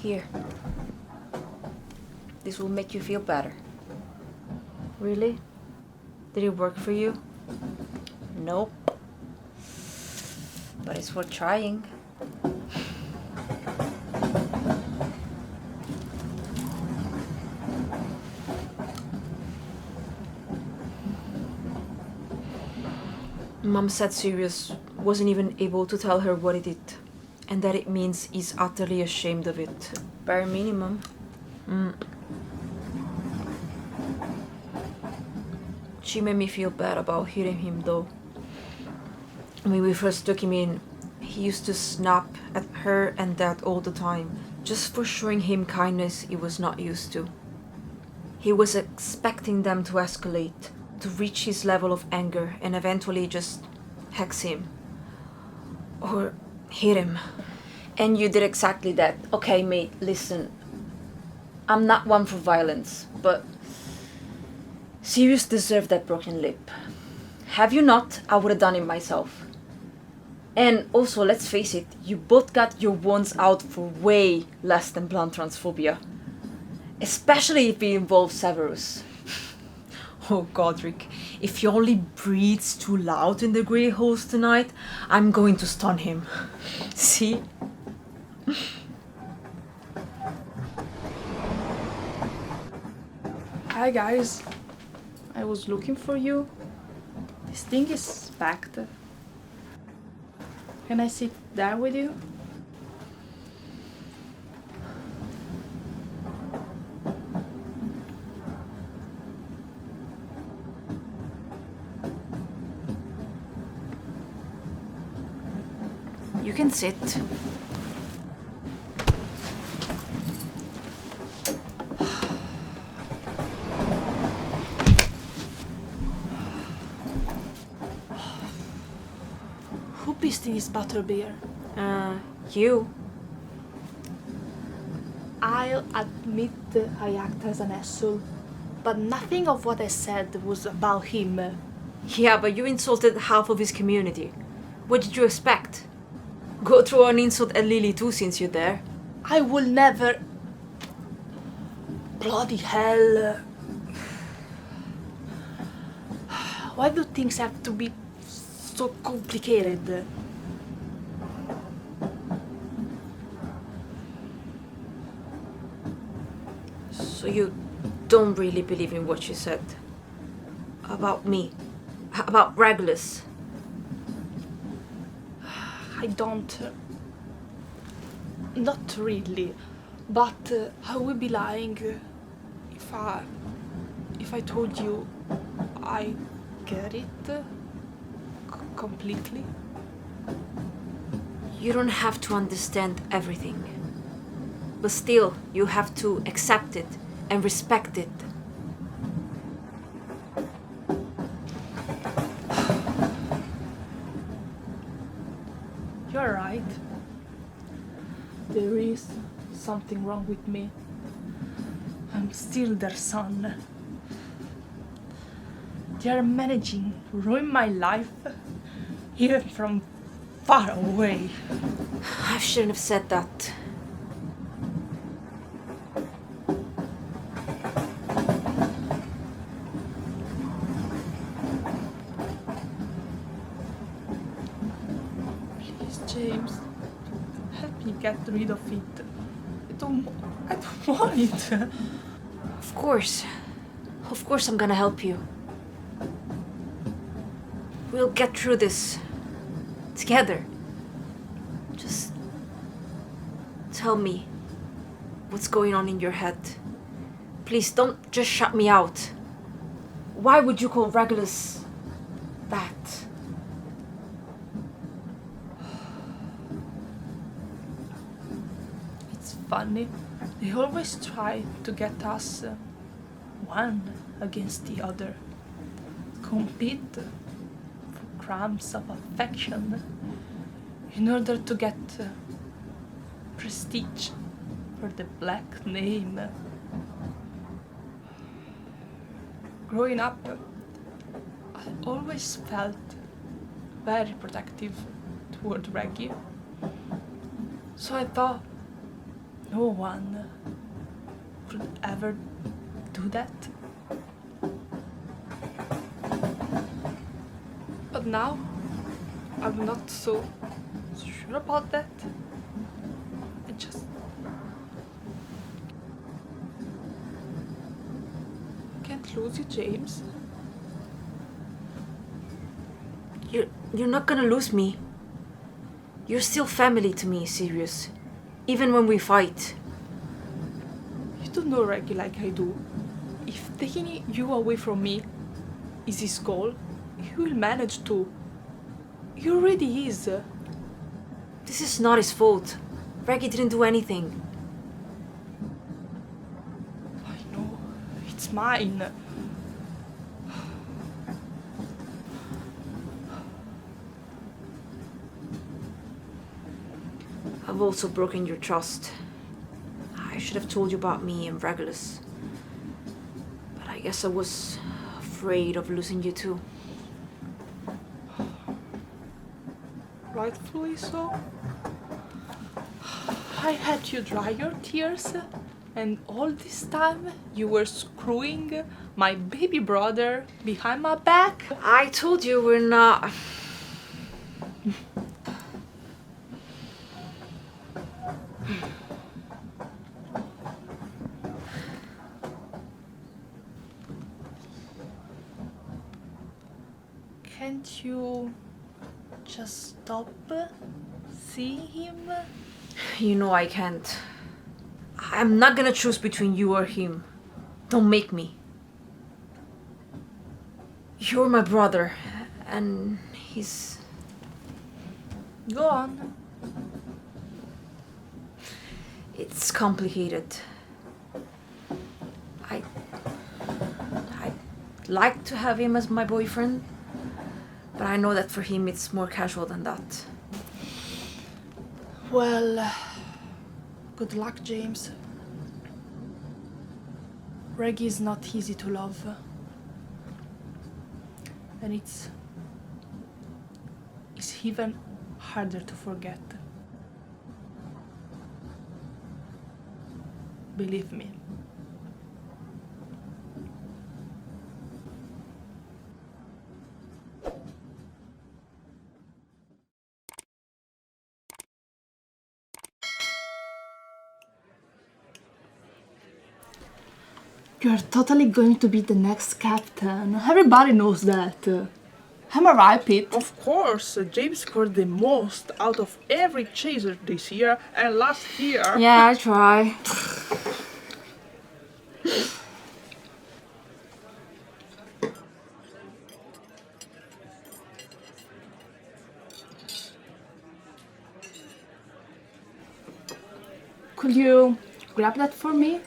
Here. This will make you feel better. Really? Did it work for you? Nope. But it's worth trying. Mom said Sirius wasn't even able to tell her what he did, and that it means he's utterly ashamed of it. Bare minimum. She made me feel bad about hitting him though. When we first took him in, he used to snap at her and Dad all the time, just for showing him kindness he was not used to. He was expecting them to escalate, to reach his level of anger and eventually just hex him. Or hit him. And you did exactly that. Okay, mate, listen. I'm not one for violence, but Sirius deserved that broken lip. Have you not, I would have done it myself. And also, let's face it, you both got your wounds out for way less than blunt transphobia. Especially if it involves Severus. Oh, Godric, if he only breathes too loud in the grey halls tonight, I'm going to stun him. See? Hi guys, I was looking for you. This thing is packed. Can I sit there with you? You can sit. Who pissed in his butterbeer? You. I'll admit I act as an asshole, but nothing of what I said was about him. Yeah, but you insulted half of his community. What did you expect? Go through an insult at Lily too since you're there. I will never... Bloody hell. Why do things have to be so complicated? So you don't really believe in what she said? About me? About Regulus? I don't... Not really, but I would be lying if I told you I get it completely. You don't have to understand everything. But still, you have to accept it and respect it. You're right. There is something wrong with me. I'm still their son. They are managing to ruin my life, even from far away. I shouldn't have said that. James, help me get rid of it. I don't want it. Of course I'm gonna help you. We'll get through this together. Just tell me what's going on in your head. Please don't just shut me out. Why would you call Regulus that? Funny. They always try to get us one against the other. Compete for crumbs of affection. in order to get prestige for the black name. Growing up, I always felt very protective toward Reggie. So I thought no one could ever do that. But now I'm not so sure about that. I just can't lose you, James. You're not gonna lose me. You're still family to me, Sirius. Even when we fight. You don't know Reggie like I do. If taking you away from me is his goal, he will manage to. He already is. This is not his fault. Reggie didn't do anything. I know. It's mine. I've also broken your trust. I should have told you about me and Regulus. But I guess I was afraid of losing you too. Rightfully so. I had you dry your tears, and all this time you were screwing my baby brother behind my back. I told you we're not... Can't you just stop seeing him? You know I can't. I'm not gonna choose between you or him. Don't make me. You're my brother, and he's... Go on. It's complicated. I'd like to have him as my boyfriend, but I know that for him it's more casual than that. Well, good luck, James. Reggie is not easy to love. And it's even harder to forget. Believe me. You're totally going to be the next captain. Everybody knows that. Am I right, Pete? Of course, James scored the most out of every chaser this year and last year. Yeah, I try. Could you grab that for me?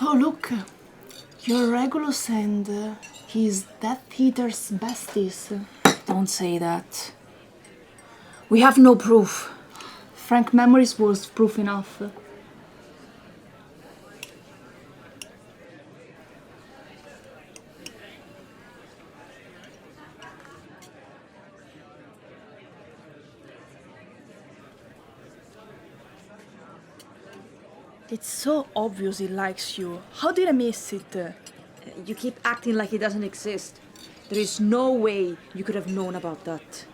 Oh, look! You're Regulus and he's Death Eater's besties. Don't say that. We have no proof. Frank Memories was proof enough. It's so obvious he likes you. How did I miss it? You keep acting like he doesn't exist. There is no way you could have known about that.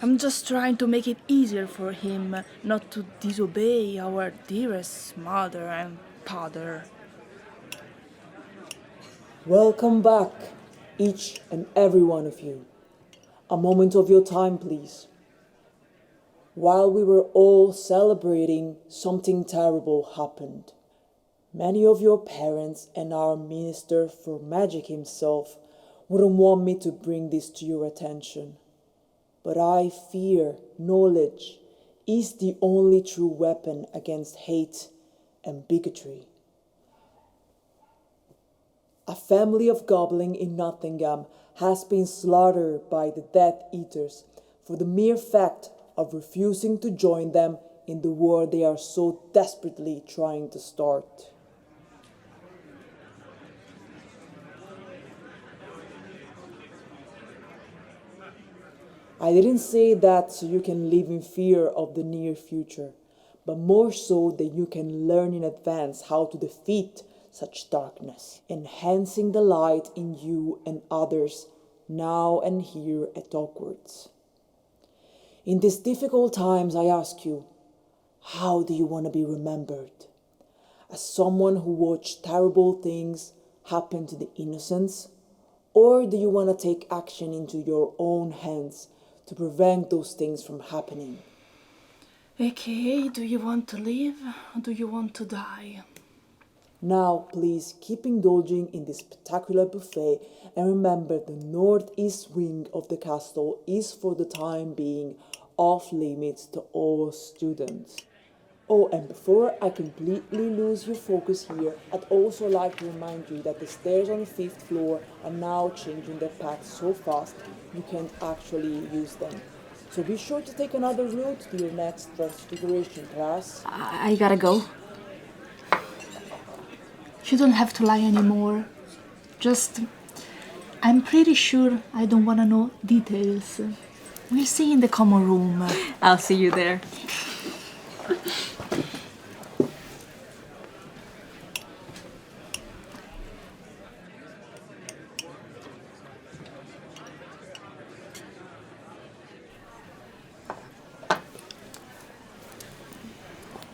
I'm just trying to make it easier for him not to disobey our dearest mother and father. Welcome back, each and every one of you. A moment of your time, please. While we were all celebrating, something terrible happened. Many of your parents and our Minister for Magic himself wouldn't want me to bring this to your attention. But I fear knowledge is the only true weapon against hate and bigotry. A family of goblins in Nottingham has been slaughtered by the Death Eaters for the mere fact of refusing to join them in the war they are so desperately trying to start. I didn't say that so you can live in fear of the near future, but more so that you can learn in advance how to defeat such darkness, enhancing the light in you and others now and here at Hogwarts. In these difficult times, I ask you, how do you want to be remembered? As someone who watched terrible things happen to the innocents? Or do you want to take action into your own hands to prevent those things from happening? AKA, do you want to live or do you want to die? Now, please keep indulging in this spectacular buffet and remember the northeast wing of the castle is for the time being off limits to all students. Oh, and before I completely lose your focus here, I'd also like to remind you that the stairs on the 5th floor are now changing their path so fast you can't actually use them. So be sure to take another route to your next transfiguration class. I gotta go. You don't have to lie anymore. Just, I'm pretty sure I don't want to know details. We'll see in the common room. I'll see you there.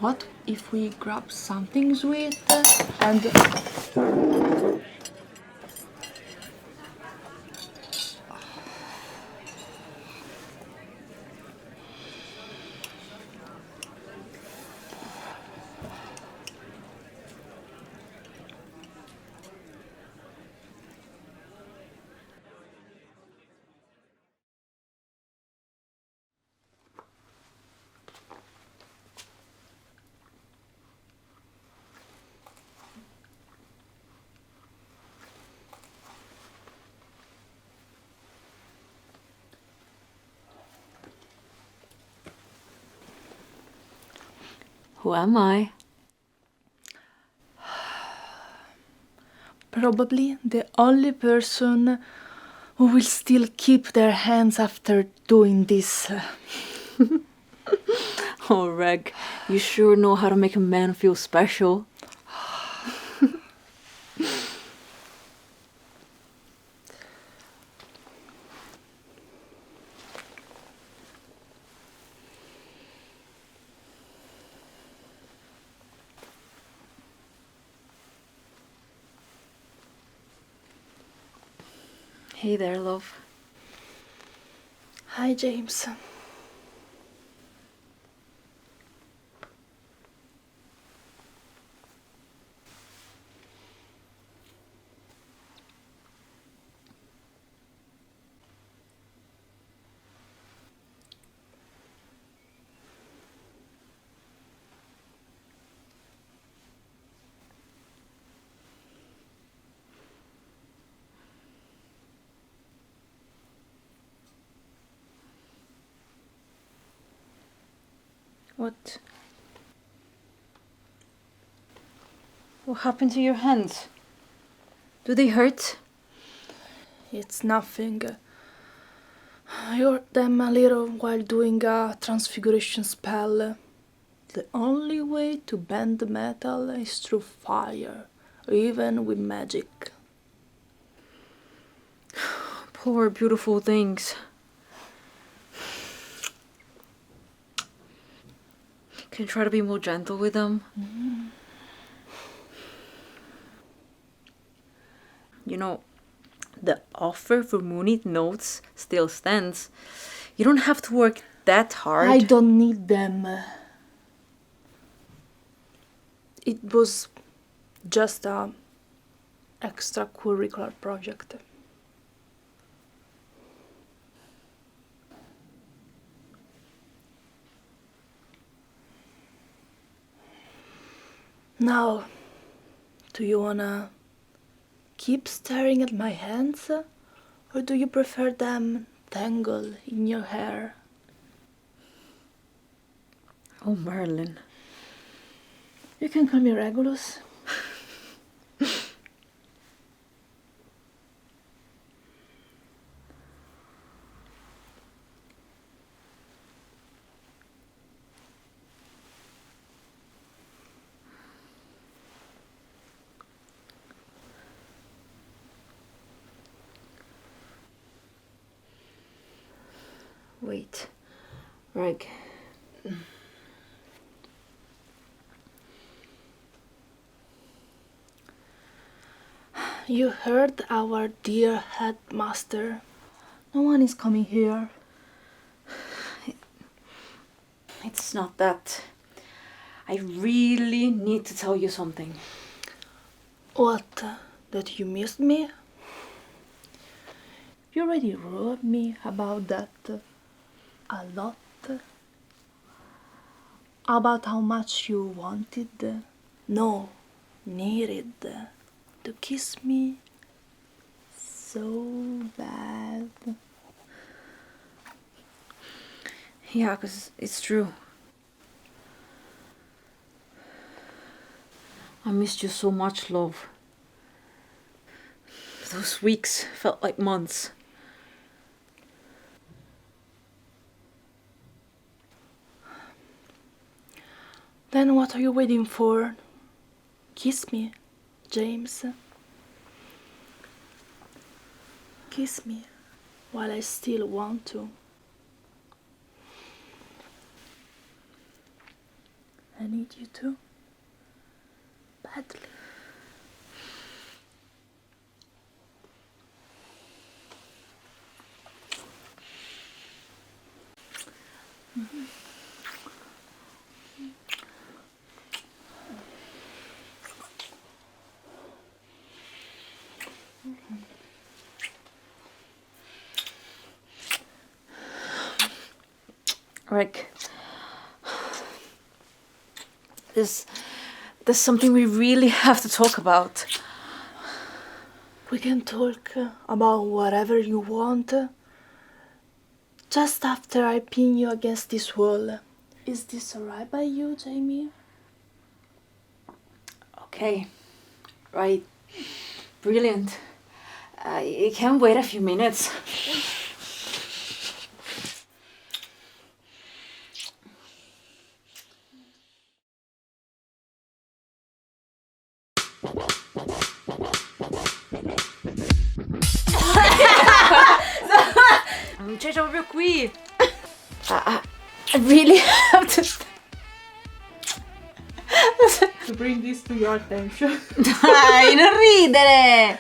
What if we grab something sweet and... Who am I? Probably the only person who will still keep their hands after doing this. Oh, Reg, you sure know how to make a man feel special. Hey there, love. Hi, James. What? What happened to your hands? Do they hurt? It's nothing. I hurt them a little while doing a transfiguration spell. The only way to bend metal is through fire, even with magic. Poor beautiful things. Can you try to be more gentle with them? You know, the offer for Mooney notes still stands. You don't have to work that hard. I don't need them. It was Just a extracurricular project. Now, do you wanna keep staring at my hands, or do you prefer them tangled in your hair? Oh, Merlin. You can call me Regulus. Wait. Reg. You heard our dear headmaster. No one is coming here. It's not that. I really need to tell you something. What? That you missed me? You already wrote me about that a lot. About how much you wanted, no, needed to kiss me so bad. Yeah, 'cause it's true. I missed you so much, love. Those weeks felt like months. Then what are you waiting for? Kiss me, James. Kiss me while I still want to. I need you to. Badly. Rick, there's something we really have to talk about. We can talk about whatever you want. Just after I pin you against this wall. Is this alright by you, Jamie? Okay, right. Brilliant. I can wait a few minutes. Non c'è proprio qui. I really have to. To bring this to your attention. Dai, non ridere!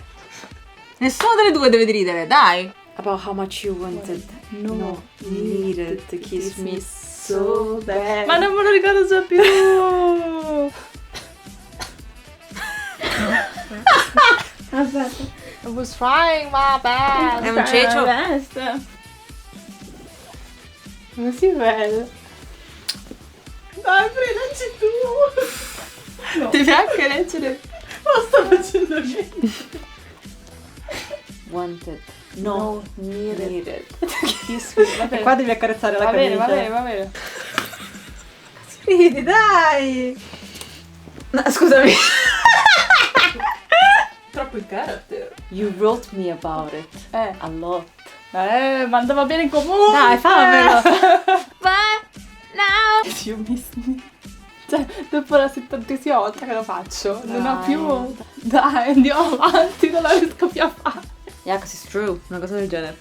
Nessuno delle due deve ridere, dai! About how much you wanted, no, needed to kiss me so bad. Ma non me lo ricordo già più! Aspetta. I was trying my best. È un cecio. Non si vede. Dai, leggi tu! No. Devi anche leggere. Non sto facendo niente. Wanted, no, needed. Kiss me. E qua devi accarezzare la camicia. Va bene. Ridi, dai! No, scusami. Troppo in character. You wrote me about it. A lot. Ma andava bene comunque. Dai, fammelo. But now. You miss me. Cioè, dopo la 70esima volta che lo faccio, non ho più. Dai, andiamo avanti, non la riesco più a fare. Yeah, 'cause it's true. Una cosa del genere.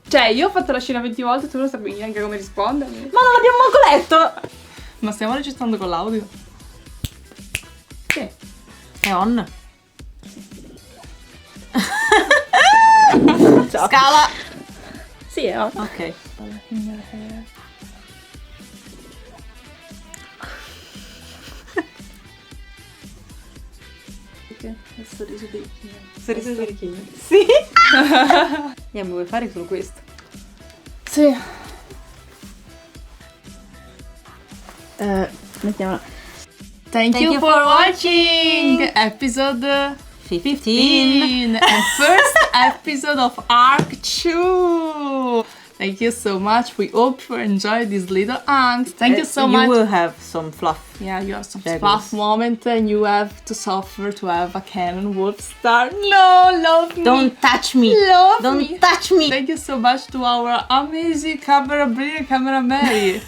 Cioè, io ho fatto la scena 20 volte, tu non sapevi neanche come rispondermi. Ma non l'abbiamo manco letto! Ma stiamo registrando con l'audio? Sì. È on. Scala! Sì, è on. Ok. perché è il sorriso dei chini. Sorriso di Richini. Sì. Andiamo, vuoi fare solo questo? Sì. Mettiamola. Thank you for watching episode 15 and first episode of Arc 2. Thank you so much. We hope you enjoyed this little angst. Thank you so much. You will have some fluff. Yeah, you have some Jegulus. splash moment and you have to suffer to have a canon wolfstar. No, love me. Don't touch me. Love Don't me. touch me. Thank you so much to our amazing camera brilliant camera Mary.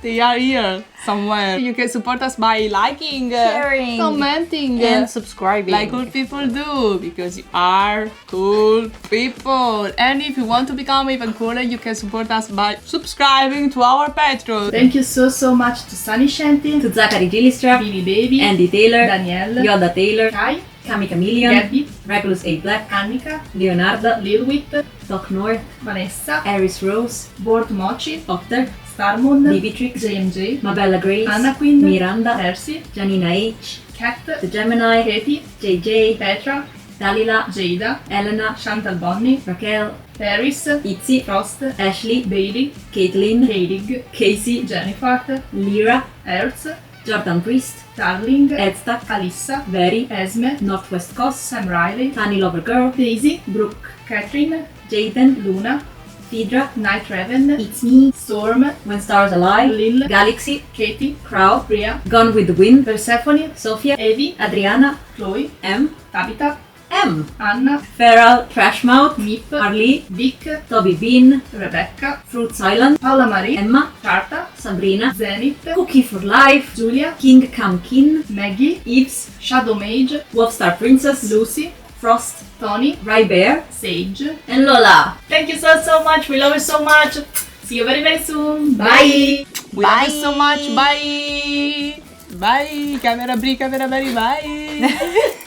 They are here somewhere. You can support us by liking, Sharing. commenting, And subscribing. like cool people do, because you are cool people. And if you want to become even cooler, you can support us by subscribing to our Patreon. Thank you so much to Sunny Shanty, To Zachary Gillistra, Billy Baby, Andy Taylor, Danielle, Yoda Taylor, Kai, Kami Chameleon, Gabby, Regulus A Black, Annika, Leonardo, Lil Wit, Doc North, Vanessa, Aris Rose, Board Mochi, Otter, Starmoon, Divitrix, JMJ, Mabella Grace, Anna Quinn, Miranda, Percy, Janina H, Cat, The Gemini, Katie, JJ, Petra, Dalila, Jada, Elena, Chantal Bonnie, Raquel, Paris, Itzy, Frost, Ashley, Bailey, Caitlin, Kadig, Casey, Jennifer, Lyra, Hertz, Jordan Priest, Darling, Edstack, Alissa, Very, Esme, Northwest Coast, Sam Riley, Tiny Lover Girl, Daisy, Brooke, Catherine, Jaden, Luna, Phaedra, Night Raven, It's Me, Storm, When Stars Align, Lil, Galaxy, Katie, Crow, Bria, Gone with the Wind, Persephone, Sophia, Evie, Adriana, Chloe, M, Tabitha, M, Anna, Feral, Trashmouth, Mip, Harley, Vic, Toby Bean, Rebecca, Fruits Island, Paola Marie, Emma, Carta, Sabrina, Zenith, Cookie for Life, Giulia, King Come Kin, Maggie, Eves, Shadow Mage, Wolfstar Princess, Lucy, Frost, Tony, Rye Bear, Sage. and Lola. Thank you so much. We love you so much. See you very soon. Bye. We love you so much. Bye. Bye. Camera Bri, camera Mary. Bye.